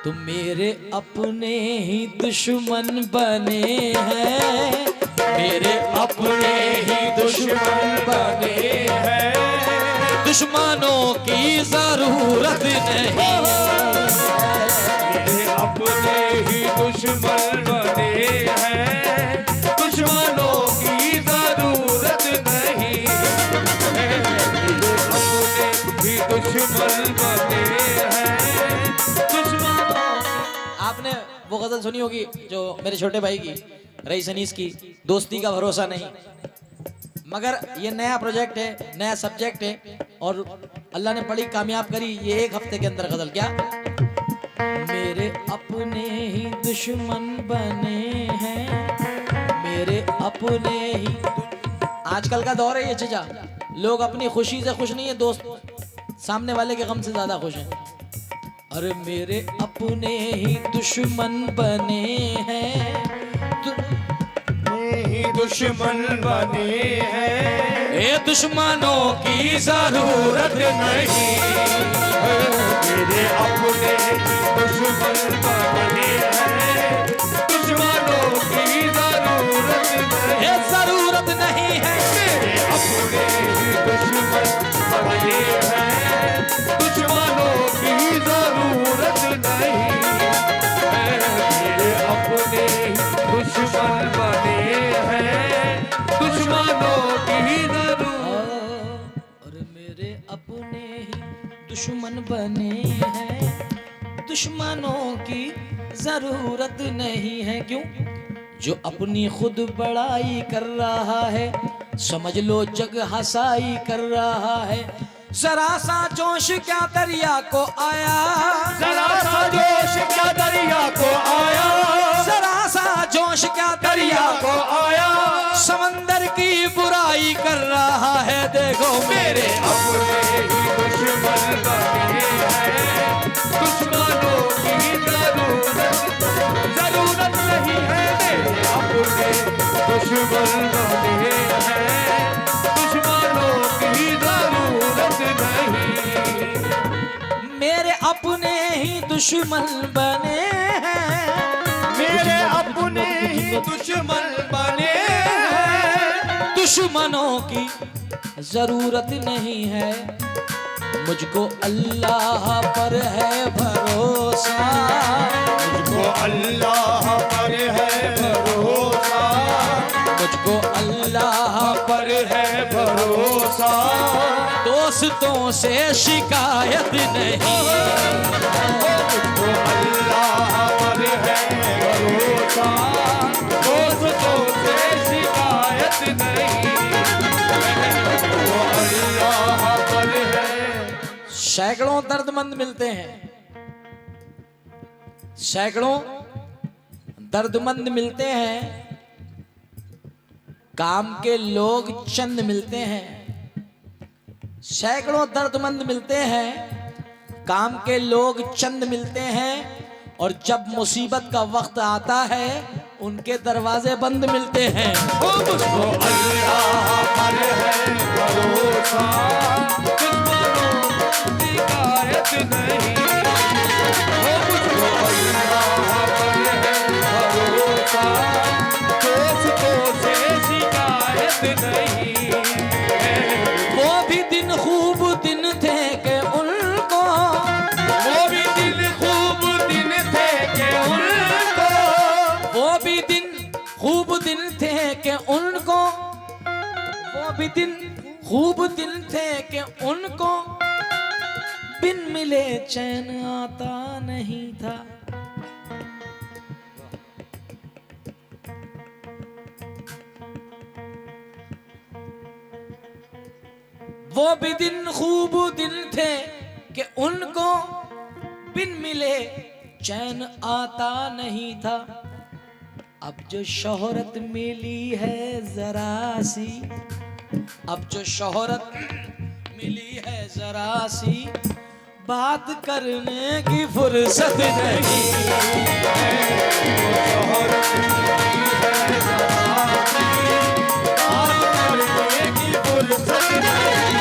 तुम मेरे अपने ही दुश्मन बने हैं, मेरे अपने ही दुश्मन बने हैं, दुश्मनों की जरूरत नहीं, मेरे अपने ही दुश्मन बने हैं, दुश्मनों की जरूरत नहीं, मेरे अपने ही दुश्मन बने हैं, आपने वो गजल सुनी होगी जो मेरे छोटे भाई की, रईस अनीस की, दोस्ती का भरोसा नहीं। मगर ये नया प्रोजेक्ट है, नया सब्जेक्ट है और अल्लाह ने बड़ी कामयाब करी ये एक हफ्ते के अंदर गजल। क्या मेरे अपने ही दुश्मन बने हैं, मेरे अपने ही। आजकल का दौर है ये चीजा, लोग अपनी खुशी से खुश नहीं है, दोस्त सामने वाले के गम से ज्यादा खुश हैं। अरे मेरे अपने ही दुश्मन बने हैं, ही दुश्मन बने हैं, ये दुश्मनों की जरूरत नहीं, मेरे अपने दुश्मन बने हैं, दुश्मनों की जरूरत नहीं, ये जरूरत नहीं है, मेरे अपने ही दुश्मन बने हैं, दुश्मनों की जरूरत नहीं, मेरे अपने ही दुश्मन बने हैं, दुश्मनों की जरूरत। और मेरे अपने ही दुश्मन बने हैं, दुश्मनों की जरूरत नहीं है। क्यों? जो अपनी खुद बड़ाई कर रहा है, समझ लो जग हंसाई कर रहा है। जरा सा जोश क्या दरिया को आया, जरा सा जोश क्या दरिया को आया, जरा सा जोश क्या दरिया को आया, समंदर की बुराई कर रहा है। देखो मेरे अपने ही दुश्मन बने हैं, दुश्मनों की जरूरत नहीं है, मेरे अपने दुश्मन बने हैं, दुश्मनों की जरूरत नहीं, मेरे अपने ही दुश्मन बने हैं, मेरे अपने ही दुश्मन बने हैं, दुश्मनों की जरूरत नहीं है। मुझको अल्लाह पर है भरोसा, मुझको अल्लाह पर है भरोसा, मुझको अल्लाह पर है भरोसा, दोस्तों से शिकायत नहीं, मुझको अल्लाह पर है भरोसा, दोस्तों से शिकायत नहीं, मुझको अल्लाह पर है। सैकड़ों दर्दमंद मिलते हैं, सैकड़ों दर्दमंद मिलते हैं, काम के लोग चंद मिलते हैं। सैकड़ों दर्दमंद मिलते हैं, काम के लोग चंद मिलते हैं, और जब मुसीबत का वक्त आता है उनके दरवाजे बंद मिलते हैं। मुझको अल्लाह पर है भरोसा, शिकायत नहीं, मुझको अल्लाह पर है भरोसा, दोस्तों से शिकायत नहीं, वो भी दिन खूब दिन थे कि उनको, वो भी दिन खूब दिन थे कि उनको, वो भी दिन खूब दिन थे कि उनको, वो भी दिन खूब दिन थे कि उनको, बिन मिले चैन आता नहीं था। वो भी दिन खूब दिन थे कि उनको बिन मिले चैन आता नहीं था। अब जो शोहरत मिली है जरा सी, अब जो शोहरत मिली है जरा सी, बात करने की फुर्सत नहीं, शोहरत मिली है जरा सी, बात करने की फुर्सत नहीं,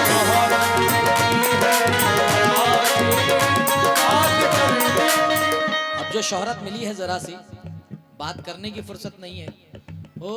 शोहरत मिली है जरा सी, जो शोहरत मिली है जरा सी, बात करने की फुर्सत नहीं है। ओ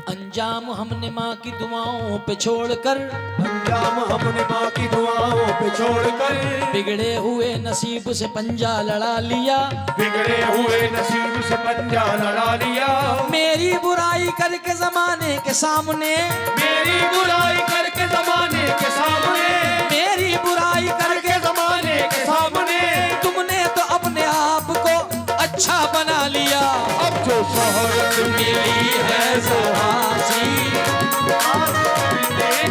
अंजाम हमने माँ की दुआओं पे छोड़कर, अंजाम हमने माँ की दुआओं पे छोड़कर, बिगड़े हुए नसीब से पंजा लड़ा लिया, बिगड़े हुए नसीब से पंजा लड़ा लिया। मेरी बुराई करके जमाने के सामने, मेरी बुराई करके जमाने के सामने, मेरी बुराई करके जमाने के सामने, तुमने तो अपने आप को अच्छा बना लिया। अब जो शोहरत मिली है ज़रा-सी,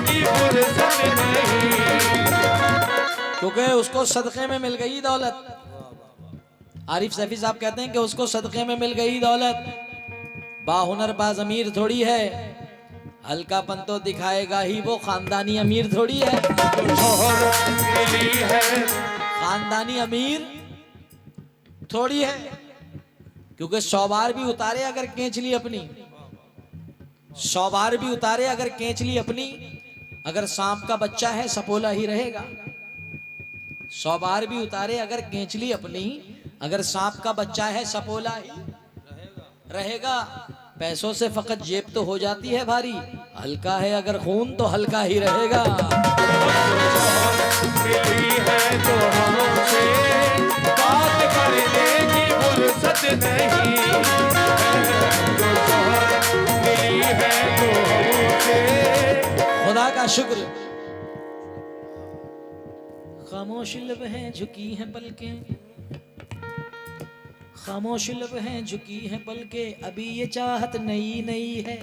की फुर्सत नहीं, क्योंकि उसको सदक़े में मिल गई दौलत। आरिफ सैफी साहब कहते हैं कि उसको सदक़े में मिल गई दौलत। बाहुनर बाज अमीर थोड़ी है, हल्कापन तो दिखाएगा ही वो, खानदानी अमीर थोड़ी है। शोहरत मिली है, खानदानी अमीर थोड़ी है, क्योंकि 100 बार भी उतारे अगर केंच ली अपनी, 100 बार भी उतारे अगर केंच ली अपनी, अगर सांप का बच्चा है सपोला ही रहेगा। 100 बार भी उतारे अगर केंच ली अपनी, अगर सांप का बच्चा है सपोला ही रहेगा। पैसों से फकत जेब तो हो जाती है भारी, हल्का है अगर खून तो हल्का ही रहेगा। मिली है तो हमसे बात करने की फुर्सत नहीं, जो शोहरत मिली है तो हमसे। खुदा का शुक्र, खामोश लब हैं झुकी हैं पलकें, खामोश लब हैं झुकी हैं पलकें, अभी ये चाहत नई नई है,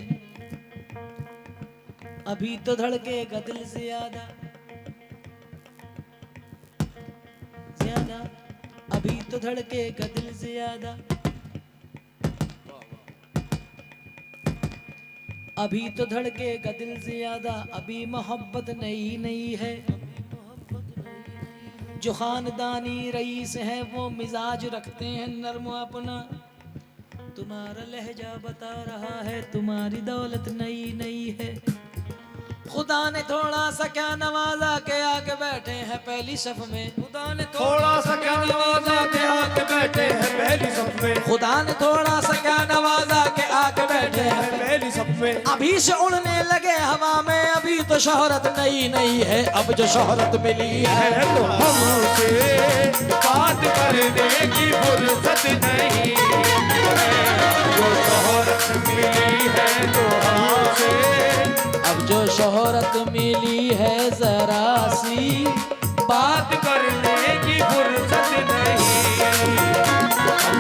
अभी तो धड़केगा दिल ज्यादा ज्यादा, अभी तो धड़केगा दिल ज्यादा, अभी तो धड़केगा दिल ज्यादा, अभी मोहब्बत नई नई है। जो खानदानी रईस है वो मिजाज रखते हैं नर्म अपना, तुम्हारा लहजा बता रहा है तुम्हारी दौलत नई नई है। खुदा ने थोड़ा सा क्या नवाजा के आके बैठे हैं पहली सफ में, खुदा ने थोड़ा सा क्या नवाजा के आके बैठे हैं पहली सफ में, खुदा ने थोड़ा सा क्या नवाजा के आके बैठे हैं पहली सफ में। अभी से उड़ने लगे हवा में, अभी तो शोहरत नई नई है, अब जो शोहरत मिली है तो हमसे बात करने की फुर्सत नहीं, जो शोहरत मिली है तो हमसे, अब जो शोहरत मिली है जरा सी, बात करने की फुर्सत नहीं,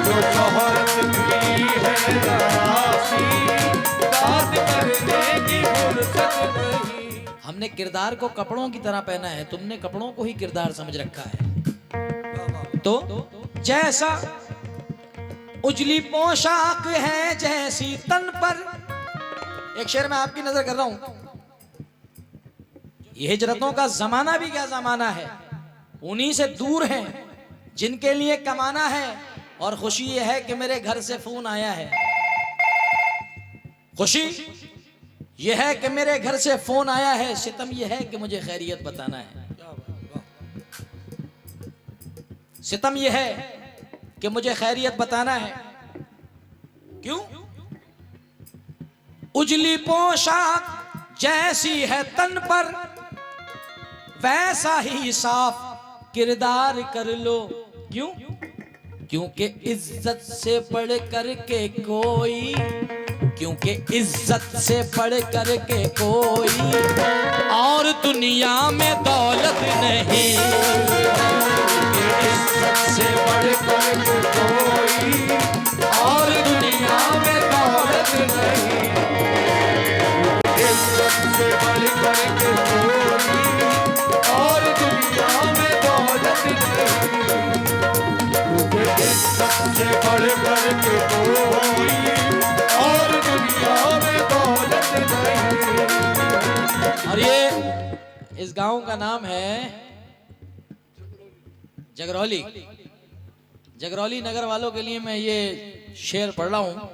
जो शोहरत मिली है जरा सी, बात करने की फुर्सत नहीं। हमने किरदार को कपड़ों की तरह पहना है, तुमने कपड़ों को ही किरदार समझ रखा है। तो जैसा उजली पोशाक है जैसी तन पर, एक शेर में आपकी नजर कर रहा हूं, ये हिजरतों का जमाना भी क्या जमाना है, उन्हीं से दूर हैं जिनके लिए कमाना है। और खुशी ये है कि मेरे घर से फोन आया है, खुशी ये है कि मेरे घर से फोन आया है, सितम ये है कि मुझे खैरियत बताना है, सितम ये है कि मुझे खैरियत बताना है। क्यों? उजली पोशाक जैसी है तन पर, वैसा ही साफ किरदार कर लो। क्यों? क्योंकि इज्जत से बढ़ कर के कोई, क्योंकि इज्जत से बढ़ कर के कोई और दुनिया में दौलत नहीं, इज्जत से बढ़ कर के कोई और दुनिया में दौलत नहीं, इज्जत से बढ़ कर के कोई और दुनिया में दौलत नहीं, इज्जत से बढ़ कर के कोई और दुनिया में दौलत नहीं। और ये इस गांव का नाम है जगरौली। जगरौली नगर वालों के लिए मैं ये शेर पढ़ रहा हूँ,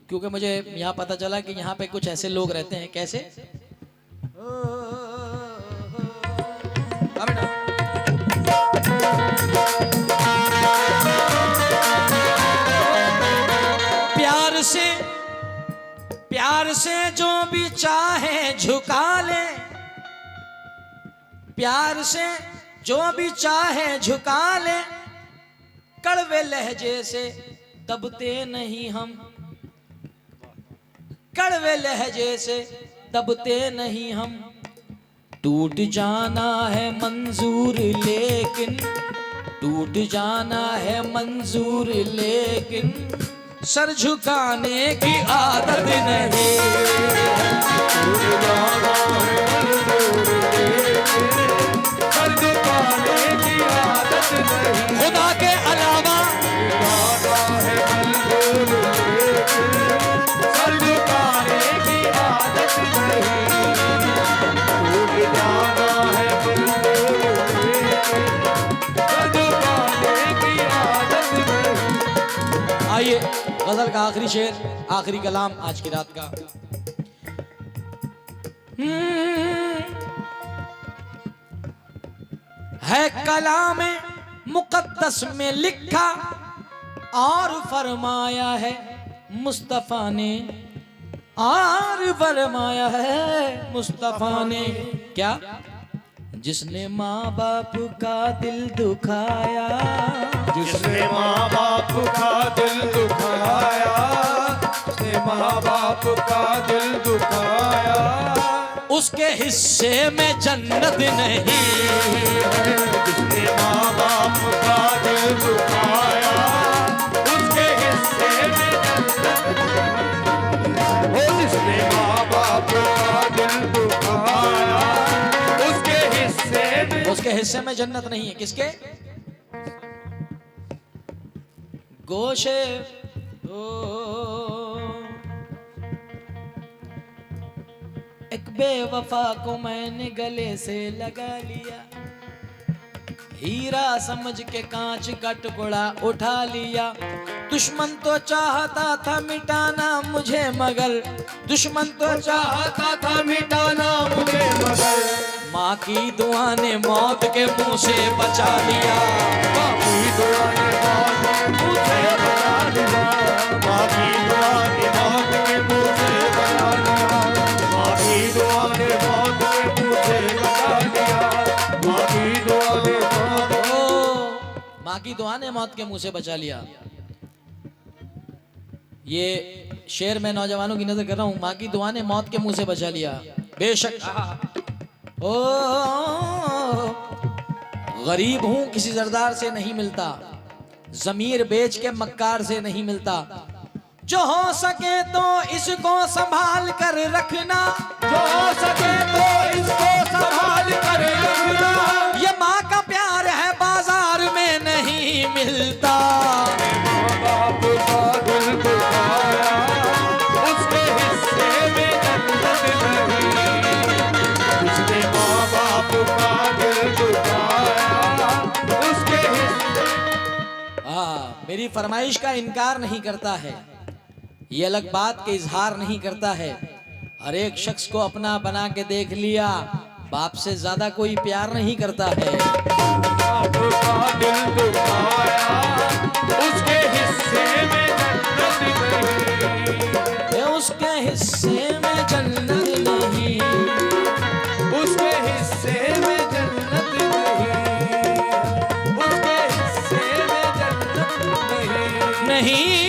क्योंकि मुझे यहाँ पता चला कि यहाँ पे कुछ ऐसे लोग रहते हैं। कैसे? चाहे झुका ले, प्यार से जो भी चाहे झुका ले, कड़वे लहजे से दबते नहीं हम, कड़वे लहजे से दबते नहीं हम। टूट जाना है मंजूर लेकिन, टूट जाना है मंजूर लेकिन, सर झुकाने की आदत नहीं। टूट जाना है मंजूर लेकिन, सर झुकाने की आदत नहीं। खुदा के अलावा जाना है मंजूर लेकिन, सर झुकाने की आदत नहीं। टूट जाना है मंजूर लेकिन, सर झुकाने की आदत नहीं। आइए गजल का आखिरी शेर, आखिरी कलाम आज की रात का। है कलाम मुकद्दस में लिखा और फरमाया है मुस्तफा ने, और फरमाया है मुस्तफा ने क्या? जिसने माँ बाप का दिल दुखाया, जिसने माँ बाप का दिल दुखाया, जिसने माँ बाप का दिल दुखाया, उसके हिस्से में जन्नत नहीं। जिसने माँ बाप का दिल दुखाया, उसके हिस्से में जन्नत नहीं। जिसने माँ बाप का दिल दुखाया, उसके हिस्से में जन्नत नहीं है। किसके? गोशे एक बेवफा को मैंने गले से लगा लिया, हीरा समझ के कांच का टुकड़ा उठा लिया। दुश्मन तो चाहता था मिटाना मुझे मगर, दुश्मन तो चाहता था मिटाना मुझे मगर, माँ की दुआ ने मौत के मुंह से बचा लिया। माँ की दुआ ने मौत के मुंह से बचा लिया। माँ की दुआ ने मौत के मुंह से बचा लिया। माँ की दुआ ने मौत के मुंह से बचा लिया। माँ की दुआ ने माँ की दुआ ने मौत के मुंह से बचा लिया। ये शेर मैं नौजवानों की नजर कर रहा हूं। माँ की दुआ ने मौत के मुंह से बचा लिया। बेशक ओ गरीब हूं किसी जरदार से नहीं मिलता, जमीर बेच के मक्कार से नहीं मिलता। जो हो सके तो इसको संभाल कर रखना, जो हो सके तो इसको संभाल कर रखना। ये माँ का प्यार है बाजार में नहीं मिलता। माँ बाप का दिल दुखाया, उसके हिस्से में जन्नत नहीं। जिसने माँ बाप का दिल दुखाया, उसके हिस्से। मेरी फरमाइश का इनकार नहीं करता है, ये अलग बात के इजहार नहीं करता है। हर एक शख्स को अपना बना के देख लिया, बाप से ज्यादा कोई प्यार नहीं करता है। बाप का दिल दुखाया, उसके हिस्से में जन्नत नहीं। उसके हिस्से में जन्नत नहीं, उसके हिस्से में जन्नत नहीं। उसके हिस्से में जन्नत नहीं। नहीं